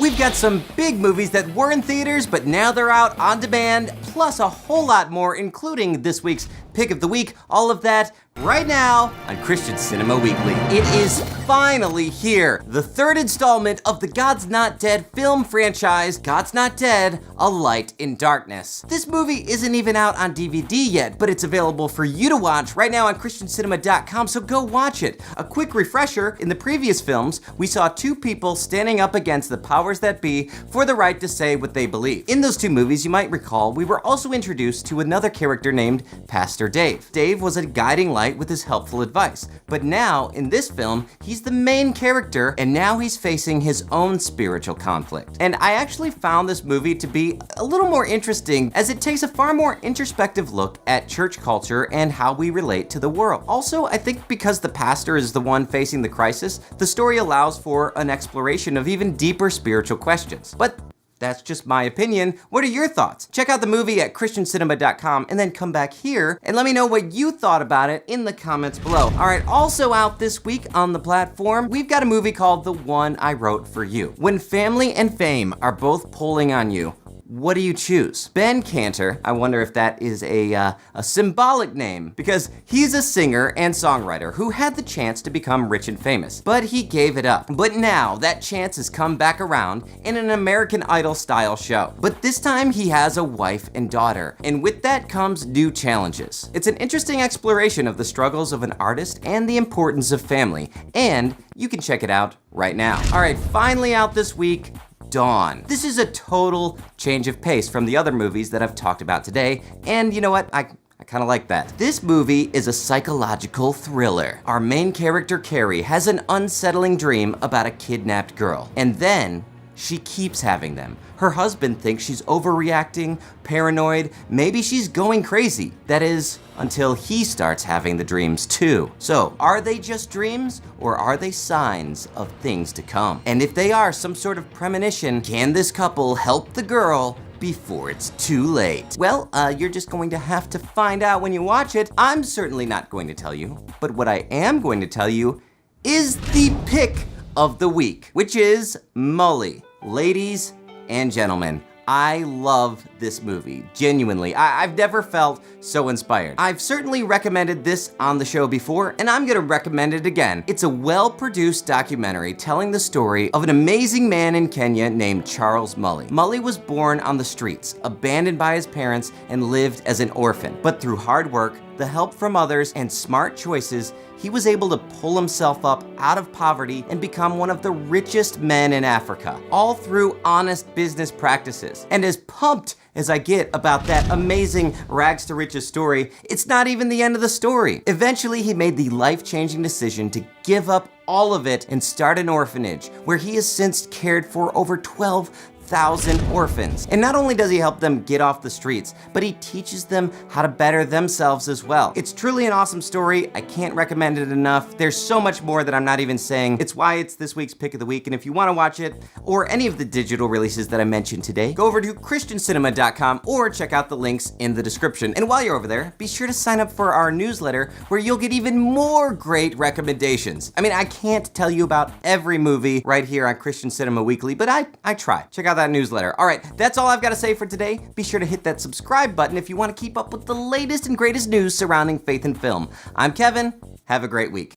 We've got some big movies that were in theaters, but now they're out on demand, plus a whole lot more, including this week's Pick of the Week. All of that right now on Christian Cinema Weekly. It is finally here. The third installment of the God's Not Dead film franchise, God's Not Dead, A Light in Darkness. This movie isn't even out on DVD yet, but it's available for you to watch right now on christiancinema.com, so go watch it. A quick refresher, in the previous films, we saw two people standing up against the powers that be for the right to say what they believe. In those two movies, you might recall, we were also introduced to another character named Pastor Dave. Dave was a guiding light with his helpful advice, but now, in this film, he's the main character, and now he's facing his own spiritual conflict. And I actually found this movie to be a little more interesting, as it takes a far more introspective look at church culture and how we relate to the world. Also, I think because the pastor is the one facing the crisis, the story allows for an exploration of even deeper spiritual questions. But that's just my opinion. What are your thoughts? Check out the movie at christiancinema.com and then come back here and let me know what you thought about it in the comments below. All right, also out this week on the platform, we've got a movie called The One I Wrote for You. When family and fame are both pulling on you, what do you choose? Ben Cantor, I wonder if that is a symbolic name, because he's a singer and songwriter who had the chance to become rich and famous, but he gave it up. But now that chance has come back around in an American Idol style show. But this time he has a wife and daughter, and with that comes new challenges. It's an interesting exploration of the struggles of an artist and the importance of family, and you can check it out right now. All right, finally out this week, Dawn. This is a total change of pace from the other movies that I've talked about today, and you know what? I kind of like that. This movie is a psychological thriller. Our main character, Carrie, has an unsettling dream about a kidnapped girl, and then she keeps having them. Her husband thinks she's overreacting, paranoid, maybe she's going crazy. That is, until he starts having the dreams too. So, are they just dreams, or are they signs of things to come? And if they are some sort of premonition, can this couple help the girl before it's too late? Well, you're just going to have to find out when you watch it. I'm certainly not going to tell you, but what I am going to tell you is the pick of the week, which is Mully. Ladies and gentlemen, I love this movie, genuinely. I've never felt so inspired. I've certainly recommended this on the show before, and I'm gonna recommend it again. It's a well-produced documentary telling the story of an amazing man in Kenya named Charles Mully. Mully was born on the streets, abandoned by his parents, and lived as an orphan. But through hard work, the help from others, and smart choices, he was able to pull himself up out of poverty and become one of the richest men in Africa, all through honest business practices. And as pumped as I get about that amazing rags to riches story, it's not even the end of the story. Eventually, he made the life-changing decision to give up all of it and start an orphanage, where he has since cared for over 12,000 orphans. And not only does he help them get off the streets, but he teaches them how to better themselves as well. It's truly an awesome story. I can't recommend it enough. There's so much more that I'm not even saying. It's why it's this week's Pick of the Week, and if you want to watch it, or any of the digital releases that I mentioned today, go over to christiancinema.com or check out the links in the description. And while you're over there, be sure to sign up for our newsletter, where you'll get even more great recommendations. I mean, I can't tell you about every movie right here on Christian Cinema Weekly, but I try. Check out that newsletter. All right, that's all I've got to say for today. Be sure to hit that subscribe button if you want to keep up with the latest and greatest news surrounding faith and film. I'm Kevin. Have a great week.